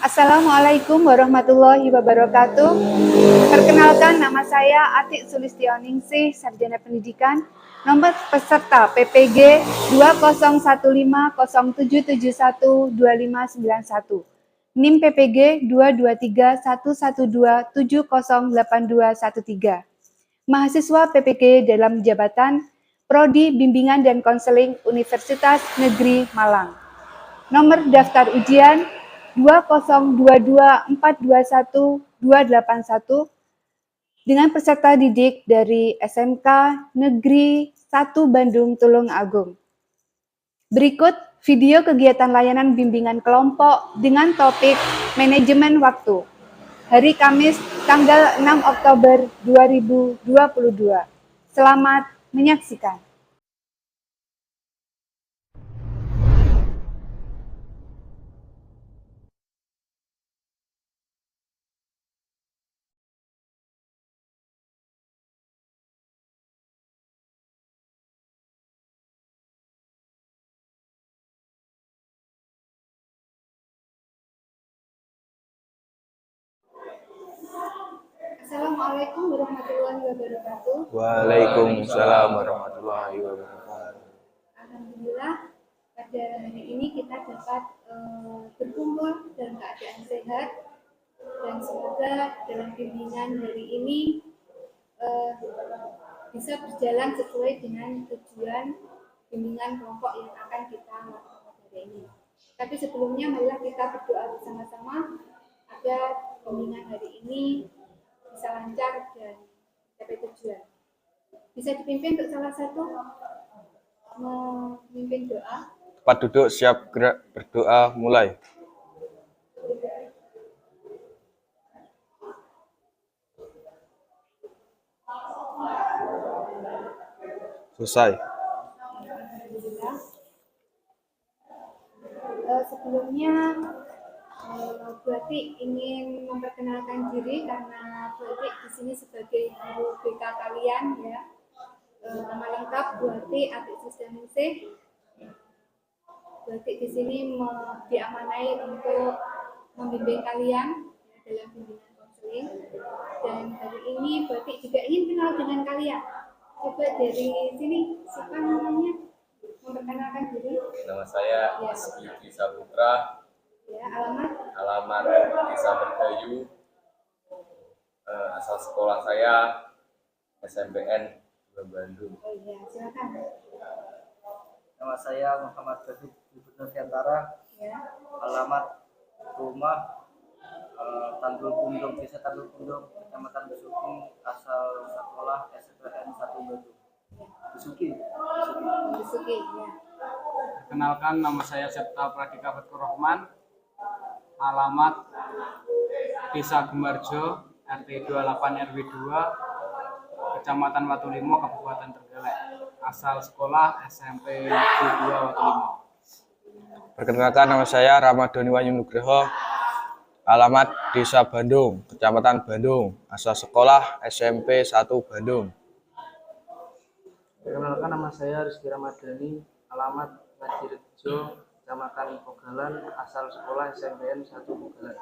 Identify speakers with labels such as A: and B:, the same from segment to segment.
A: Assalamualaikum warahmatullahi wabarakatuh. Perkenalkan, nama saya Atik Sulistioningsi, Sarjana Pendidikan. Nomor peserta PPG 201507712591. NIM PPG 2231127082213. Mahasiswa PPG dalam jabatan Prodi Bimbingan dan Konseling Universitas Negeri Malang. Nomor daftar ujian 2022421281 dengan peserta didik dari SMK Negeri 1 Bandung Tulung Agung. Berikut video kegiatan layanan bimbingan kelompok dengan topik manajemen waktu. Hari Kamis, tanggal 6 Oktober 2022. Selamat menyaksikan. Assalamualaikum warahmatullahi wabarakatuh.
B: Waalaikumsalam warahmatullahi wabarakatuh.
A: Alhamdulillah, pada hari ini kita dapat berkumpul dalam keadaan sehat, dan semoga dalam bimbingan hari ini bisa berjalan sesuai dengan tujuan bimbingan kelompok yang akan kita lakukan hari ini. Tapi sebelumnya marilah kita berdoa bersama-sama agar bimbingan hari ini bisa lancar dan mencapai tujuan. Bisa dipimpin untuk salah satu memimpin doa.
B: Tempat duduk, siap gerak, berdoa, mulai. Selesai.
A: Alhamdulillah. Sebelumnya Bu Atik ingin memperkenalkan diri karena Bu Atik di sini sebagai guru BK kalian ya. Nama lengkap Bu Atik Sulistioningsi. Bu Atik di sini diamanai untuk membimbing kalian ya, dalam bimbingan konseling. Dan hari ini Bu Atik juga ingin kenal dengan kalian. Coba dari sini, siapa namanya? Memperkenalkan diri.
C: Nama saya Rizky Saputra.
A: Ya, alamat
C: Desa Mergayu. Asal sekolah saya SMPN 2 Bandung.
A: Oh iya, silakan.
D: Nama saya Muhammad David Nurfiantara.
A: Ya.
D: Alamat rumah Tanggul Pundung, Desa Tanggul Pundung, Kecamatan Besuki. Asal sekolah SMPN 1 Bandung. Besuki.
A: Ya.
E: Perkenalkan, nama saya Septa Pradika Fatkur Rahman. Alamat Desa Gemarjo, RT 28 RW 2, Kecamatan Watulimo, Kabupaten Trenggalek. Asal sekolah SMP Negeri 2 Watulimo.
B: Perkenalkan, nama saya Ramadhani Wahyu Nugroho. Alamat Desa Bandung, Kecamatan Bandung. Asal sekolah SMP 1 Bandung.
D: Perkenalkan, nama saya Rizky Ramadhani. Alamat Ngajirejo, Kecamatan Pogalan. Asal sekolah SMPN 1 Pogalan.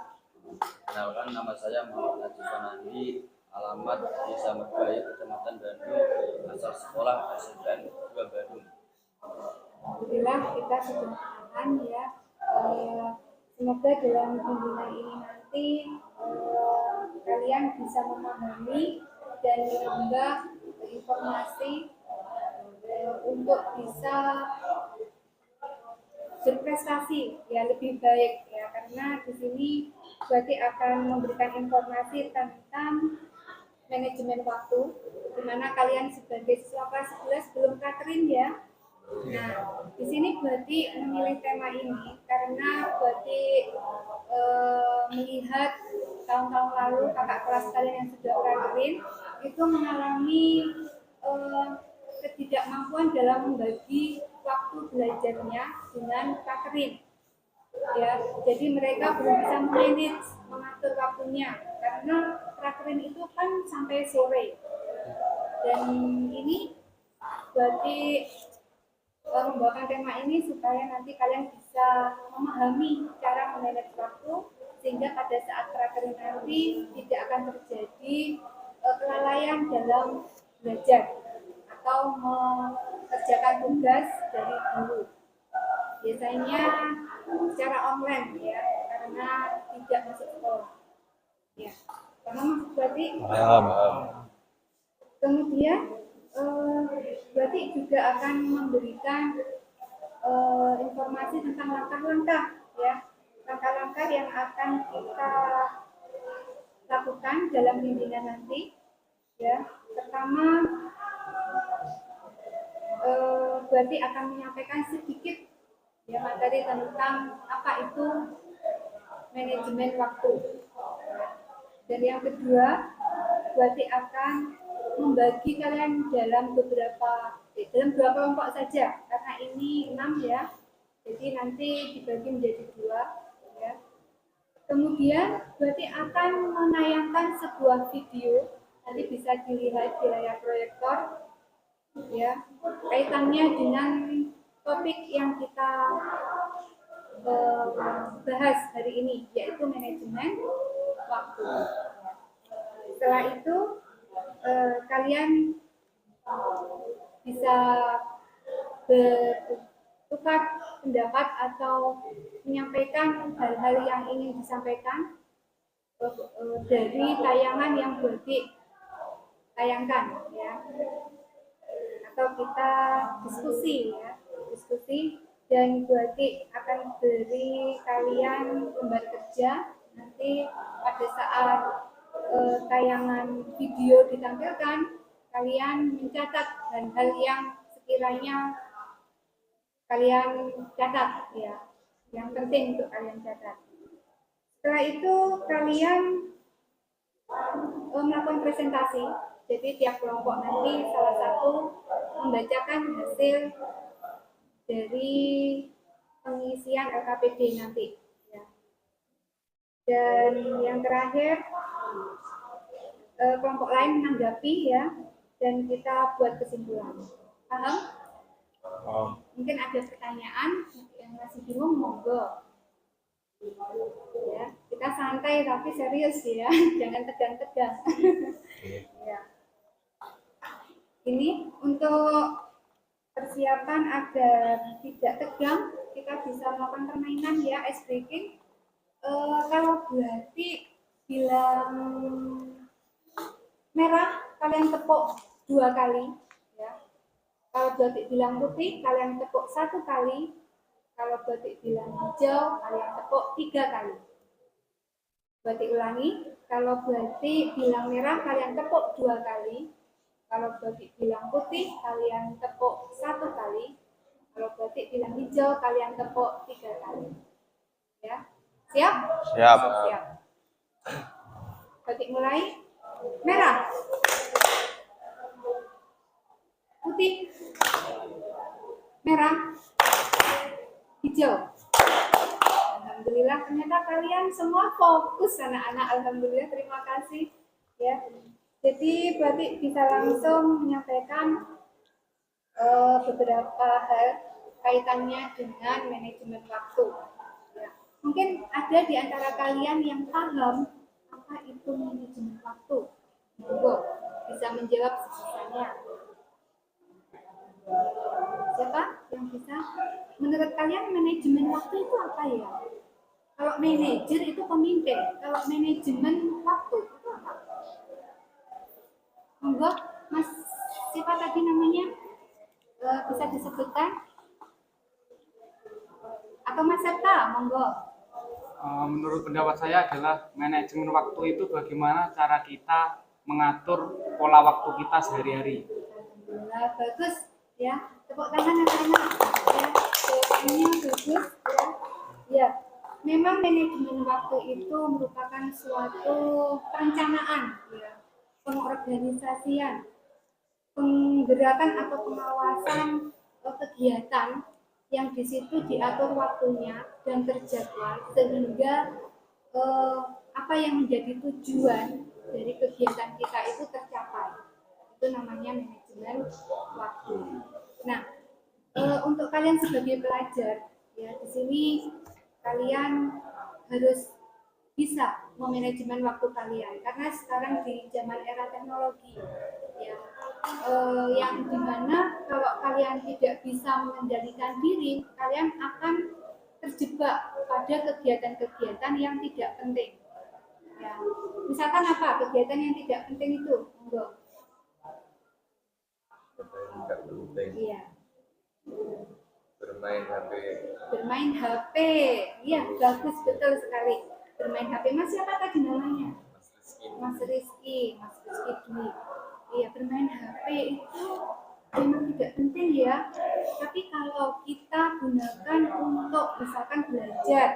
C: Kenalkan, nama saya Muhammad Najib Fanandi. Alamat Desa Mergayu, Kecamatan Bandung. Asal sekolah SMPN 2 Bandung.
A: Alhamdulillah kita sudah kenalan ya. Semoga dalam bimbingan ini nanti kalian bisa memahami dan menambah informasi untuk bisa berprestasi ya lebih baik ya, karena di sini berarti akan memberikan informasi tentang manajemen waktu, di mana kalian sebagai siswa kelas 11 belum Katrin ya. Nah, di sini berarti memilih tema ini karena berarti melihat tahun-tahun lalu kakak kelas kalian yang sudah prakerin itu mengalami ketidakmampuan dalam membagi waktu belajarnya dengan prakerin. Ya, jadi mereka belum bisa manage mengatur waktunya karena prakerin itu kan sampai sore. Dan ini berarti membawakan tema ini supaya nanti kalian bisa memahami cara memanage waktu sehingga pada saat prakerin nanti tidak akan terjadi kelalaian dalam belajar atau mengerjakan tugas dari guru. Biasanya secara online ya, karena tidak masuk sekolah. Ya, paham berarti?
B: Paham.
A: Kemudian berarti juga akan memberikan informasi tentang langkah-langkah ya, langkah-langkah yang akan kita lakukan dalam bimbingan nanti. Ya, pertama berarti akan menyampaikan sedikit ya materi tentang apa itu manajemen waktu. Dan yang kedua berarti akan membagi kalian dalam dalam 2 kelompok saja karena ini 6 ya, jadi nanti dibagi menjadi 2 ya. Kemudian berarti akan menayangkan sebuah video, nanti bisa dilihat di layar proyektor ya, kaitannya dengan topik yang kita bahas hari ini, yaitu manajemen waktu. Setelah itu kalian bisa bertukar pendapat atau menyampaikan hal-hal yang ingin disampaikan dari tayangan yang berarti tayangkan ya, atau kita diskusi ya, dan berarti akan beri kalian lembar kerja nanti pada saat tayangan video ditampilkan, kalian mencatat hal-hal yang sekiranya kalian catat ya, yang penting untuk kalian catat. Setelah itu kalian melakukan presentasi, jadi tiap kelompok nanti salah satu membacakan hasil dari pengisian LKPD nanti ya. Dan yang terakhir kelompok lain menanggapi ya, dan kita buat kesimpulan. Paham? Mungkin ada pertanyaan yang masih bingung, monggo ya, kita santai tapi serius ya, jangan tegang-tegang. Ya. Ini untuk persiapan agar tidak tegang, kita bisa melakukan permainan ya, ice breaking. Kalau berarti bilang merah, kalian tepuk 2 kali ya. Kalau berarti bilang putih, kalian tepuk 1 kali. Kalau berarti bilang hijau, kalian tepuk 3 kali. Berarti ulangi, kalau berarti bilang merah, kalian tepuk 2 kali. Kalau berarti bilang putih, kalian tepuk 1 kali. Kalau berarti bilang hijau, kalian tepuk 3 kali. Ya, siap?
B: Siap.
A: Siap. Berarti mulai. Merah, putih, merah, hijau. Alhamdulillah, ternyata kalian semua fokus anak-anak. Alhamdulillah, terima kasih ya. Jadi berarti bisa langsung menyampaikan beberapa hal kaitannya dengan manajemen waktu. Ya. Mungkin ada di antara kalian yang paham apa itu manajemen waktu. Monggo bisa menjawab sisanya. Siapa yang bisa? Menurut kalian manajemen waktu itu apa ya? Kalau manajer itu pemimpin, kalau manajemen waktu itu apa? Monggo, Mas, siapa tadi namanya? Bisa disebutkan? Atau Mas Septa, monggo.
E: Menurut pendapat saya adalah manajemen waktu itu bagaimana cara kita mengatur pola waktu kita sehari-hari.
A: Alhamdulillah, bagus ya. Tepuk tangan anak-anak ya. Jawabannya bagus ya. Ya. memang manajemen waktu itu merupakan suatu perencanaan, ya, pengorganisasian, penggerakan atau pengawasan kegiatan yang di situ diatur waktunya dan terjadwal sehingga eh, apa yang menjadi tujuan dari kegiatan kita itu tercapai. Itu namanya manajemen waktu. Nah, untuk kalian sebagai pelajar, ya di sini kalian harus bisa memanajemen waktu kalian karena sekarang di zaman era teknologi, ya, yang dimana kalau kalian tidak bisa mengendalikan diri, kalian akan terjebak pada kegiatan-kegiatan yang tidak penting. Ya. Misalkan apa kegiatan yang tidak penting itu? Enggak.
F: Tidak penting
A: Iya.
F: bermain HP.
A: Bermain HP, iya bagus betul sekali. Bermain HP. Mas siapa tadi namanya? Mas Rizky Dwi. Iya, bermain HP itu memang tidak penting ya. Tapi kalau kita gunakan untuk misalkan belajar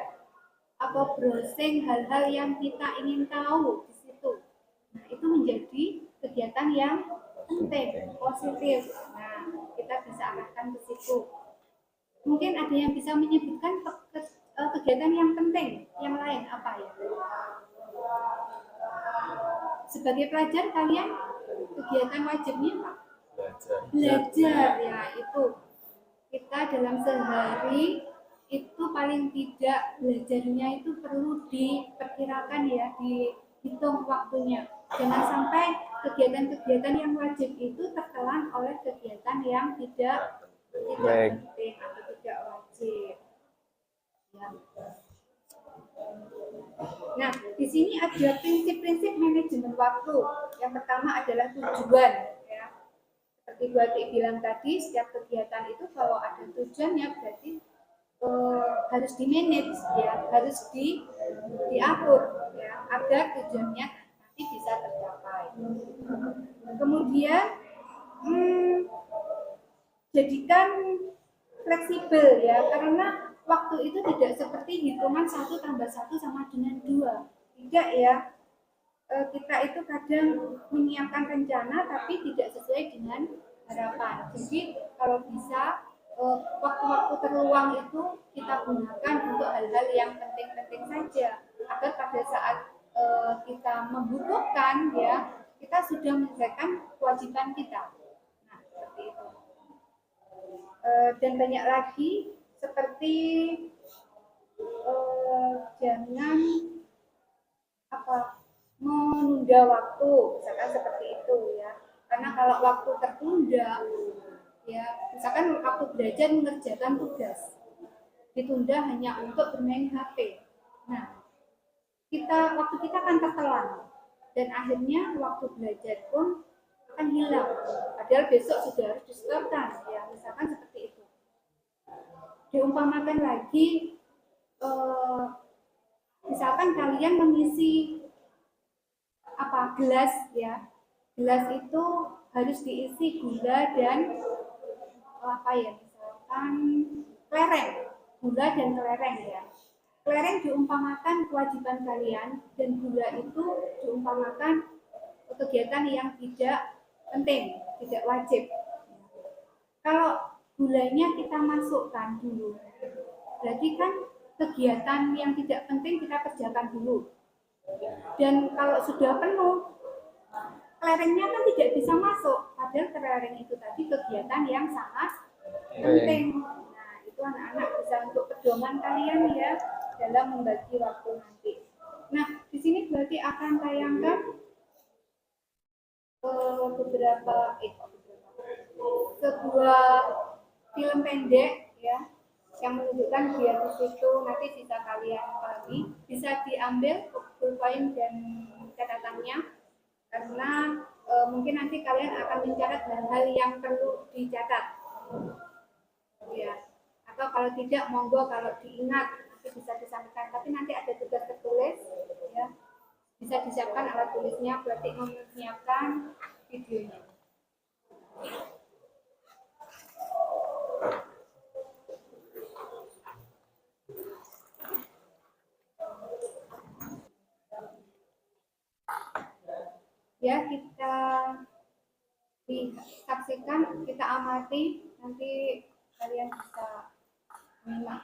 A: atau browsing hal-hal yang kita ingin tahu di situ, nah itu menjadi kegiatan yang penting, positif. Nah, kita bisa arahkan ke situ. Mungkin ada yang bisa menyebutkan kegiatan yang penting, yang lain apa ya? Sebagai pelajar kalian kegiatan wajibnya apa? Belajar, ya itu. Kita dalam sehari itu paling tidak belajarnya itu perlu diperkirakan ya, dihitung waktunya. Jangan sampai kegiatan-kegiatan yang wajib itu tertelan oleh kegiatan yang tidak penting atau tidak wajib. Ya. Nah, di sini ada prinsip-prinsip manajemen waktu. Yang pertama adalah tujuan. Ya. Seperti Bu Atik bilang tadi, setiap kegiatan itu kalau ada tujuannya berarti harus di-manage, ya, harus diatur, ya, agar tujuannya nanti bisa tercapai. Kemudian jadikan fleksibel ya, karena waktu itu tidak seperti hitungan 1 tambah 1 sama dengan 2. Tidak ya, kita itu kadang menyiapkan rencana tapi tidak sesuai dengan harapan. Jadi kalau bisa waktu-waktu terluang itu kita gunakan untuk hal-hal yang penting-penting saja, agar pada saat kita membutuhkan ya, kita sudah menyelesaikan kewajiban kita. Nah, seperti itu. Dan banyak lagi seperti jangan menunda waktu, misalkan seperti itu ya. Karena kalau waktu tertunda, ya, misalkan waktu belajar mengerjakan tugas ditunda hanya untuk bermain HP. Nah, waktu kita akan tertelan dan akhirnya waktu belajar pun akan hilang. Padahal besok sudah harus disetorkan, ya, misalkan seperti itu. Diumpamakan lagi, misalkan kalian mengisi gelas ya, gelas itu harus diisi gula dan misalkan kelereng, gula dan kelereng ya. Kelereng diumpamakan kewajiban kalian dan gula itu diumpamakan kegiatan yang tidak penting, tidak wajib. Kalau gulanya kita masukkan dulu, berarti kan kegiatan yang tidak penting kita kerjakan dulu. Dan kalau sudah penuh, kelerengnya kan tidak bisa masuk, padahal kelereng itu tadi kegiatan yang sangat penting. Nah, itu anak-anak bisa untuk pedoman kalian ya dalam membagi waktu nanti. Nah, di sini berarti akan tayangkan sebuah film pendek ya, yang menunjukkan dia di situ. Nanti bisa kalian pahami, bisa diambil pulpen dan catatannya, karena mungkin nanti kalian akan mencatat hal-hal yang perlu dicatat ya, atau kalau tidak monggo kalau diingat nanti bisa disampaikan, tapi nanti ada tugas tertulis ya, bisa disiapkan alat tulisnya, berarti menyiapkan videonya. Ya, kita disaksikan, kita amati, nanti kalian bisa menyimak.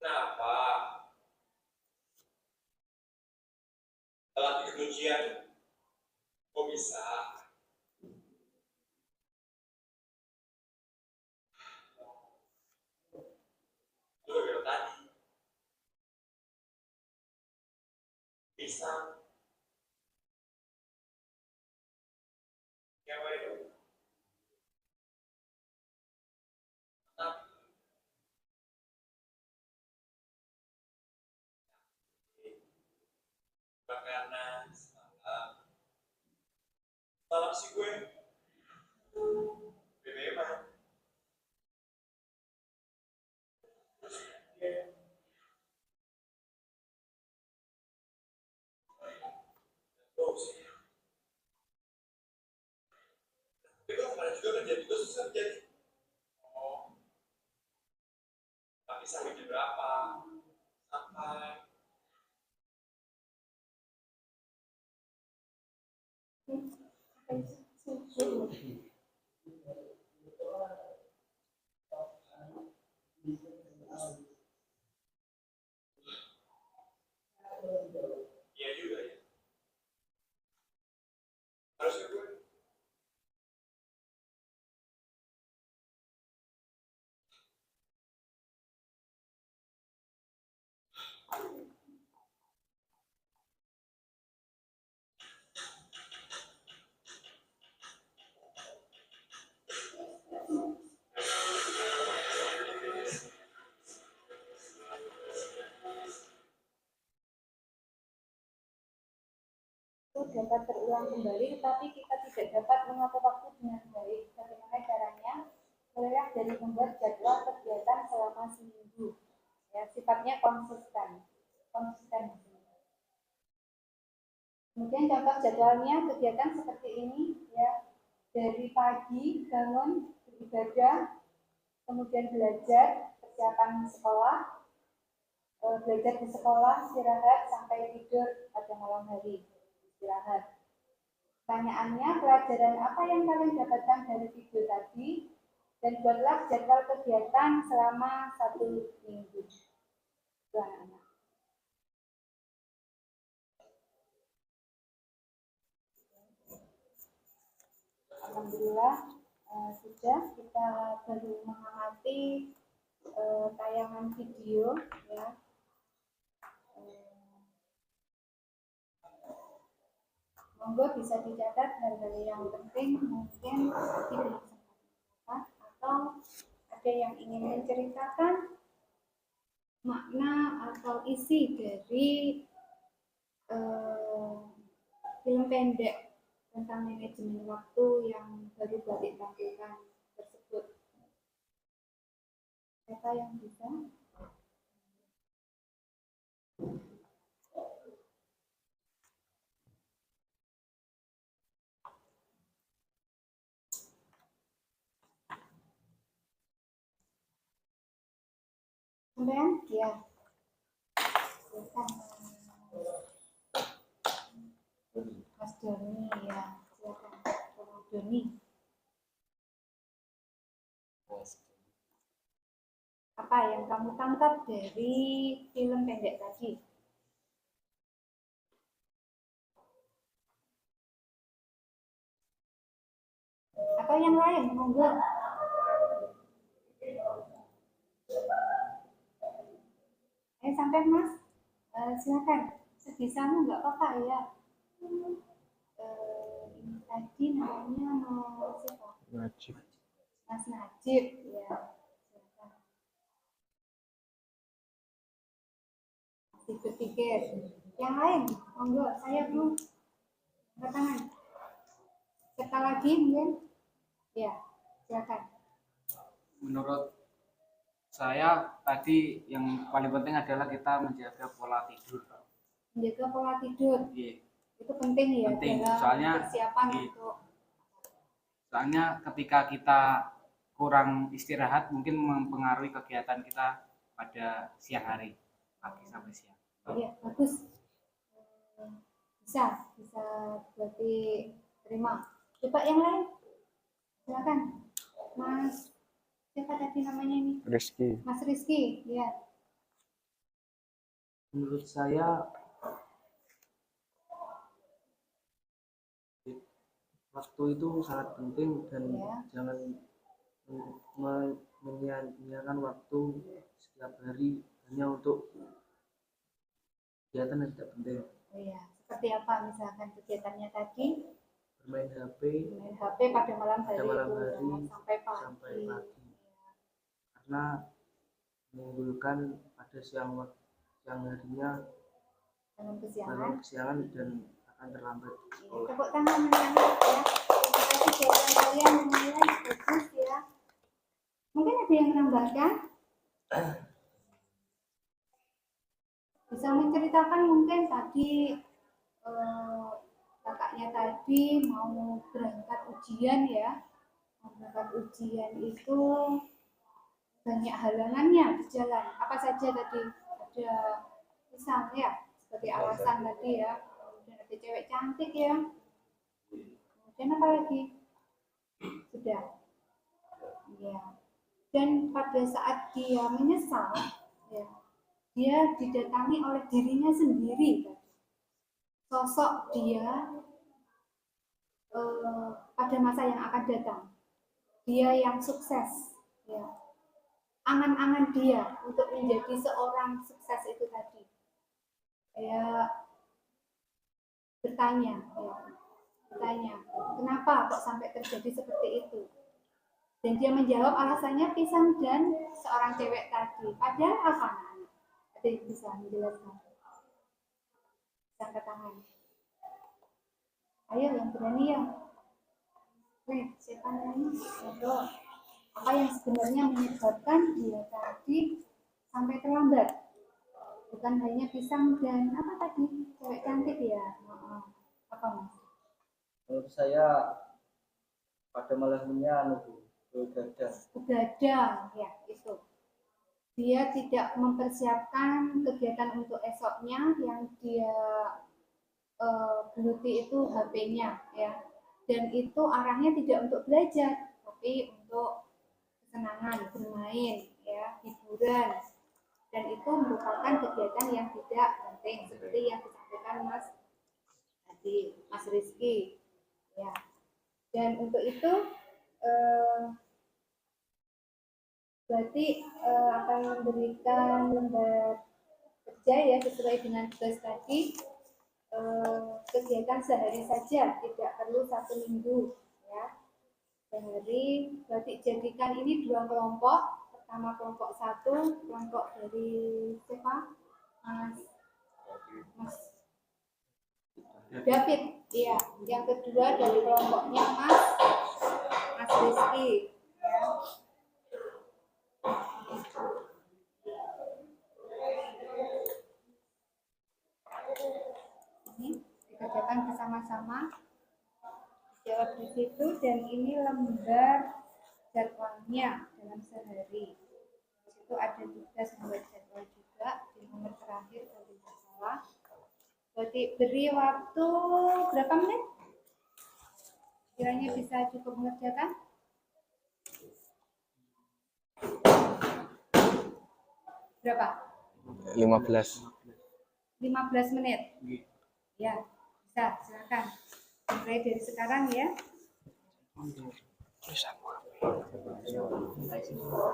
F: Kenapa? Telah tidur ujian, kok bisa? Lu dari tadi bisa ngapain dong? Tapi makanan semalam, semalam si gue BBM terus. Itu kemarin juga kerja juga susah kerja. Oh, tapi Tapi sampai jam berapa? Sampai iya juga ya. Harus juga.
A: Itu dapat terulang kembali, tetapi kita tidak dapat mengatur waktu dengan baik. Bagaimana caranya? Mulailah dari membuat jadwal kegiatan selama seminggu. Ya, sifatnya konsisten. Konsisten. Kemudian contoh jadwalnya kegiatan seperti ini, ya. Dari pagi bangun beribadah, kemudian belajar, persiapan sekolah, belajar di sekolah, istirahat sampai tidur pada malam hari, istirahat. Pertanyaannya, pelajaran apa yang kalian dapatkan dari video tadi? Dan buatlah jadwal kegiatan selama 1 minggu. Itu anak-anak. Alhamdulillah, sudah kita baru mengamati tayangan video, ya. Monggo bisa dicatat hal-hal yang penting mungkin di kesempatan atau ada yang ingin menceritakan makna atau isi dari film pendek tentang manajemen waktu yang baru Batik tampilkan tersebut. Siapa yang bisa? Sampean? Ya. Silakan. Mas Doni, ya. Silakan. Mas Doni. Apa yang kamu tangkap dari film pendek tadi? Atau yang lain, monggo. Sampai Mas, silakan. Sebisamu nggak apa-apa ya. Ini tadi namanya siapa?
B: Najib.
A: Mas Najib, ya. Silakan. Masih berpikir. Yang lain, monggo. Saya belum. Angkat tangan. Sekali lagi mungkin. Ya, silakan.
E: Menurut saya tadi yang paling penting adalah kita menjaga pola tidur.
A: Menjaga pola tidur.
E: Iya.
A: Itu penting ya.
E: Penting,
A: dalam
E: soalnya
A: persiapan
E: iya.
A: untuk.
E: Soalnya ketika kita kurang istirahat mungkin mempengaruhi kegiatan kita pada siang hari, pagi sampai siang.
A: Iya, bagus. Bisa berarti terima. Coba yang lain. Silakan. Mas, siapa tadi namanya ini?
B: Rizky.
A: Mas Rizky, ya.
D: Menurut saya waktu itu sangat penting dan
A: Ya.
D: jangan menyia-nyiakan waktu setiap hari hanya untuk kegiatan yang tidak penting.
A: Oh iya, seperti apa misalkan kegiatannya tadi?
D: Bermain HP
A: Main HP pada malam hari, jangan sampai pagi. Ya.
D: Karena menimbulkan pada siang harinya
A: Jangan
D: bangun
A: kesiangan.
D: kesiangan dan akan terlambat sekolah.
A: Tepuk tangan anak-anak ya. Terima kasih jawaban kalian yang lain bagus ya. Mungkin ada yang menambahkan? Bisa menceritakan mungkin tadi kakaknya tadi mau berangkat ujian ya. Mau berangkat ujian itu banyak halangannya di jalan. Apa saja tadi? Ada pisang ya, sebagai alasan tadi ya. Kemudian ada cewek cantik ya. Kemudian apa lagi? Sudah. Ya. Dan pada saat dia menyesal, ya, dia didatangi oleh dirinya sendiri. Sosok dia pada masa yang akan datang. Dia yang sukses, ya. Angan-angan dia untuk menjadi seorang sukses itu tadi. Saya bertanya, kenapa kok sampai terjadi seperti itu? Dan dia menjawab alasannya pisang dan seorang cewek tadi. Padahal apa anak-anak? Ada yang bisa menjelaskan? Bisa angkat tangan. Ayo yang berani ya. Siapa namanya? Apa yang sebenarnya menyebabkan dia tadi sampai terlambat? Bukan hanya pisang dan apa tadi? Cewek cantik ya. Apa mas?
D: Menurut saya pada malamnya
A: Begadang ya itu. Dia tidak mempersiapkan kegiatan untuk esoknya. Yang dia geluti itu HP-nya ya. Dan itu arahnya tidak untuk belajar, tapi untuk kesenangan, bermain, ya, hiburan. Dan itu merupakan kegiatan yang tidak penting seperti yang disampaikan Mas tadi, Mas Rizky, ya. Dan untuk itu berarti akan memberikan lembar kerja ya sesuai dengan tugas tadi. Kegiatan sehari saja, tidak perlu 1 minggu ya. Sehari, berarti jadikan ini 2 kelompok. Pertama kelompok 1, kelompok dari siapa? Mas David, iya. Yang kedua dari kelompoknya Mas Rizky, ya. Ini dikerjakan bersama-sama, jawab di situ, dan ini lembar jadwalnya dalam sehari. Di situ ada tugas membuat jadwal juga di nomor terakhir kalau tidak salah. Berarti beri waktu berapa menit? Kiranya bisa cukup mengerjakan? Berapa?
B: 15.
A: 15 menit. Ya, bisa, silakan. Mulai dari sekarang ya.
B: Tulisan.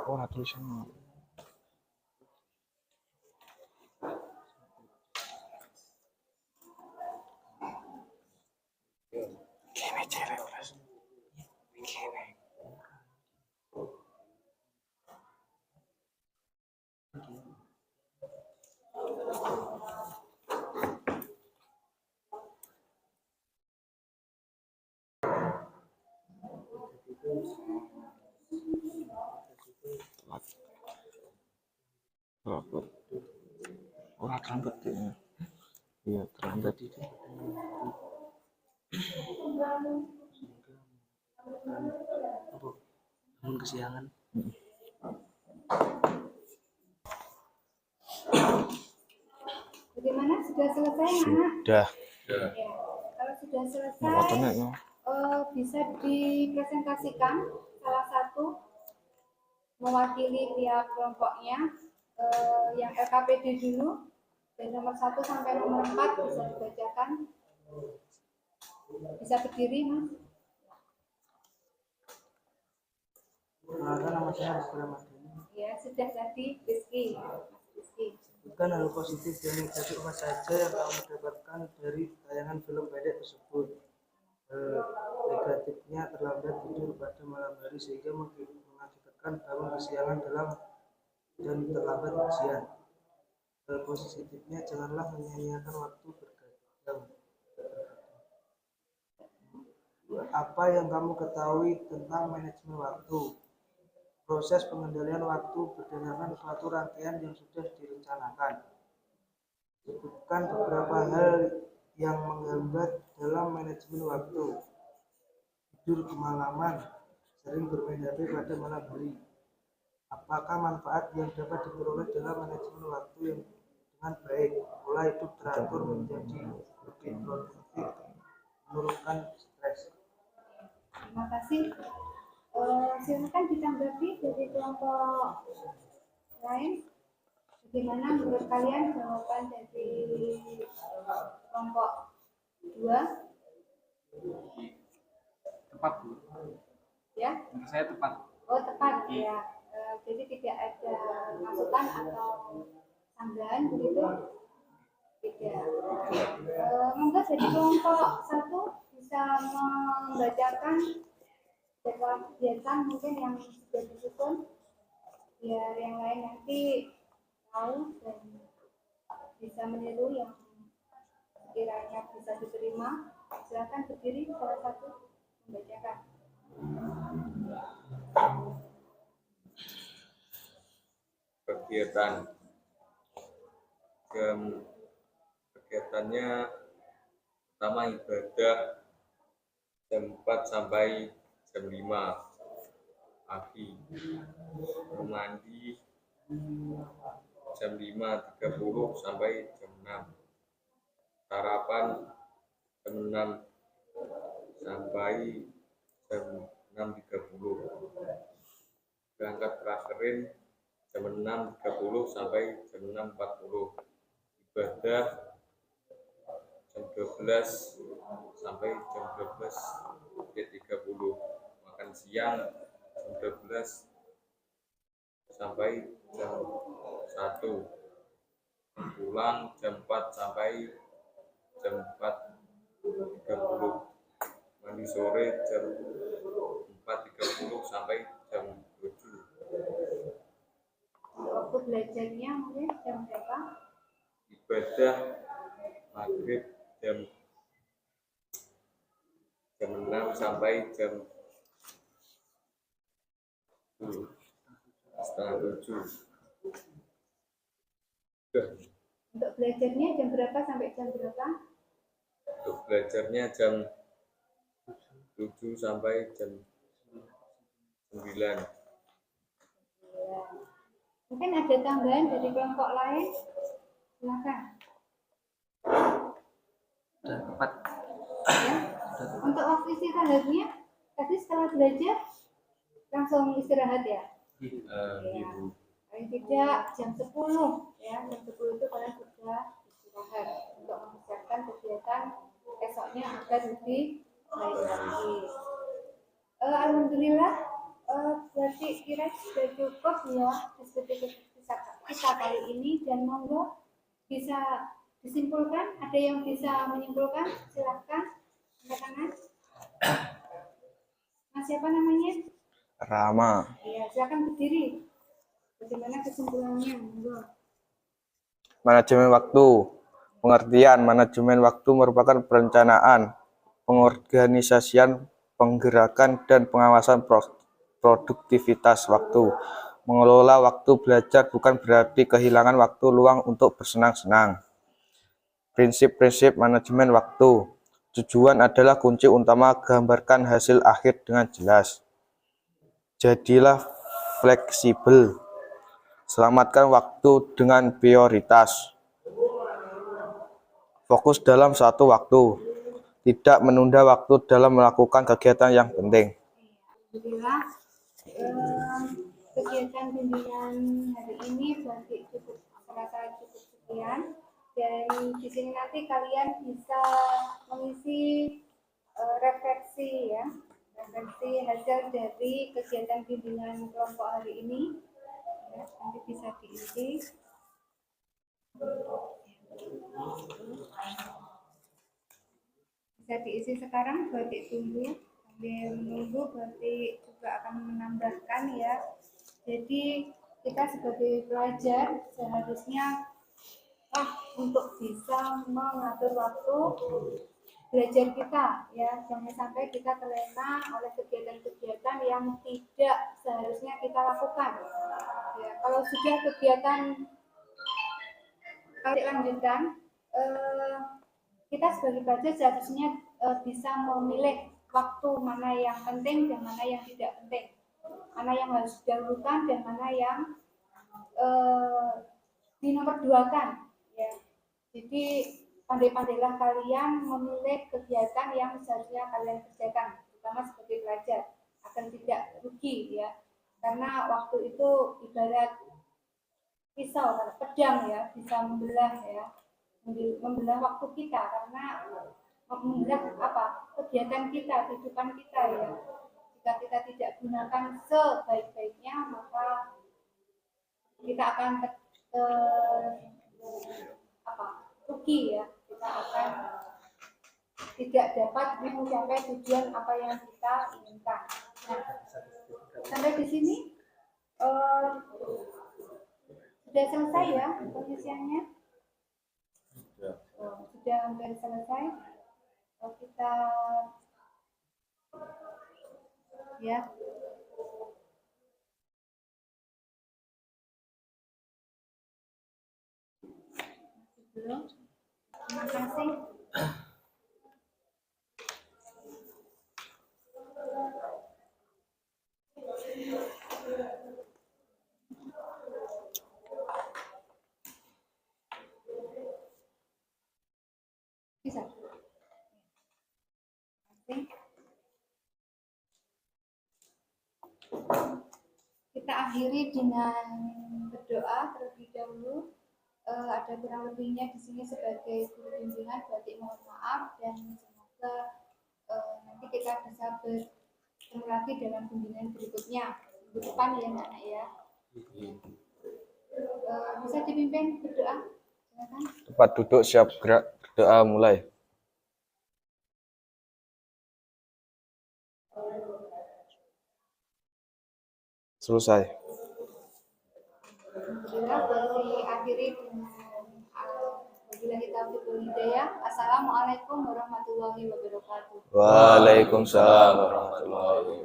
B: Oh, tulisan. Gini cewek, gini. Ora terlambat ya. Iya, terlambat itu.
D: namun kesiangan.
A: Bagaimana? Sudah selesai, anak?
B: Sudah.
A: Ya. Kalau sudah selesai,
B: Fotonya no.
A: Bisa dipresentasikan salah satu mewakili tiap kelompoknya. Yang LKPD dulu, dari nomor 1 sampai nomor 4 bisa dibacakan. Bisa berdiri, Mas.
D: Perkenalkan, nama saya Rizky Ramadhani.
A: Ya, sudah tadi Rizky. Mas Rizky.
D: Bukan hal positif dan negatif apa saja yang kamu dapatkan dari tayangan film pendek tersebut. Negatifnya terlambat tidur pada malam hari sehingga mengakibatkan bangun kesiangan dalam dan terlambat ujian. Positifnya janganlah menyia-nyiakan waktu berjam. Apa yang kamu ketahui tentang manajemen waktu? Proses pengendalian waktu berdasarkan suatu rangkaian yang sudah direncanakan. Sebutkan beberapa hal yang menghambat dalam manajemen waktu. Tidur kemalaman, sering bermain HP pada malam hari, Apakah manfaat yang dapat diperoleh dalam manajemen waktu yang dengan baik? Pola hidup teratur menjadi lebih produktif, menurunkan stres.
A: Terima kasih. Silakan ditanggapi dari kelompok lain. Bagaimana menurut kalian jawaban dari kelompok 2?
E: Tepat, Bu.
A: Ya?
E: Menurut saya tepat.
A: Oh, tepat ya. Jadi tidak ada masukan atau tambahan begitu? Tidak. Monggo dari kelompok 1 bisa membacakan jadwal kegiatan mungkin yang sudah disusun biar yang lain nanti tahu dan bisa meniru yang kiranya bisa diterima. Silakan berdiri salah satu membacakan.
G: Kegiatannya pertama ibadah jam 4 sampai jam 5 pagi, mandi jam 5.30 sampai jam 6, sarapan jam 6 sampai jam 6.30, berangkat prakerin jam 6.30 sampai jam 6.40, ibadah jam 12 sampai jam 12.30, makan siang jam 12 sampai jam 1, pulang jam 4 sampai jam 4.30, mandi sore jam 4.30 sampai jam 7.
A: Waktu belajarnya mungkin jam berapa?
G: Ibadah maghrib jam 6 sampai jam 6:30.
A: Untuk belajarnya jam berapa sampai jam berapa?
G: Untuk belajarnya jam 7 sampai jam 9.
A: Mungkin ada tambahan dari kelompok lain? Silakan.
E: Tepat.
A: Ya. Untuk waktu istirahatnya, tadi setelah belajar langsung istirahat ya?
G: Ibu.
A: Paling tidak jam 10 ya, jam 10 itu kalian sudah istirahat untuk mempersiapkan kegiatan esoknya agar lebih baik lagi. Alhamdulillah, berarti kira sudah cukup ya diskusi kita kali ini, dan monggo bisa disimpulkan. Ada yang bisa menyimpulkan? Silakan angkat tangan. Mas siapa namanya?
B: Rama.
A: Iya, silakan berdiri. Bagaimana kesimpulannya? Monggo.
B: Manajemen waktu. Pengertian manajemen waktu merupakan perencanaan, pengorganisasian, penggerakan, dan pengawasan produktivitas waktu. Mengelola waktu belajar bukan berarti kehilangan waktu luang untuk bersenang-senang. Prinsip-prinsip manajemen waktu. Tujuan adalah kunci utama, gambarkan hasil akhir dengan jelas. Jadilah fleksibel. Selamatkan waktu dengan prioritas. Fokus dalam satu waktu. Tidak menunda waktu dalam melakukan kegiatan yang penting.
A: Alhamdulillah, kegiatan bimbingan hari ini berarti serasa cukup sekian, dan di sini nanti kalian bisa mengisi refleksi ya, refleksi hasil dari kegiatan bimbingan kelompok hari ini ya, nanti bisa diisi. Bisa diisi sekarang, berarti tunggu sambil menunggu, berarti juga akan menambahkan ya. Jadi kita sebagai pelajar seharusnya untuk bisa mengatur waktu belajar kita ya, jangan sampai kita terlena oleh kegiatan-kegiatan yang tidak seharusnya kita lakukan ya. Kalau sudah kegiatan kalau dilanjutkan, kita sebagai pelajar seharusnya bisa memilih waktu mana yang penting dan mana yang tidak penting mana yang harus didahulukan dan mana yang dinomorduakan ya. Jadi pandai-pandailah kalian memilih kegiatan yang seharusnya kalian kerjakan, terutama sebagai pelajar, agar tidak rugi ya. Karena waktu itu ibarat pisau, pedang ya, bisa membelah ya, membelah waktu kita, karena membelah kegiatan kita, kehidupan kita ya. Jika kita tidak gunakan sebaik-baiknya, maka kita akan rugi ya. Kita akan tidak dapat mencapai tujuan apa yang kita inginkan. Nah, sampai di sini sudah selesai ya pengisiannya. Sudah hampir selesai. Kita ya. Belum. Terima kasih. Bisa. Kita akhiri dengan berdoa terlebih dahulu. Ada kurang lebihnya di sini sebagai guru bimbingan, berarti mohon maaf dan semoga nanti kita bisa bertemu lagi dalam bimbingan berikutnya minggu depan ya anak-anak ya. Bisa dipimpin berdoa, silakan.
B: Tempat duduk siap gerak, berdoa mulai. Selesai.
A: Alhamdulillah, diakhiri dengan wabillahi taufiq wal hidayah. Assalamualaikum warahmatullahi wabarakatuh.
B: Waalaikumsalam warahmatullahi wabarakatuh.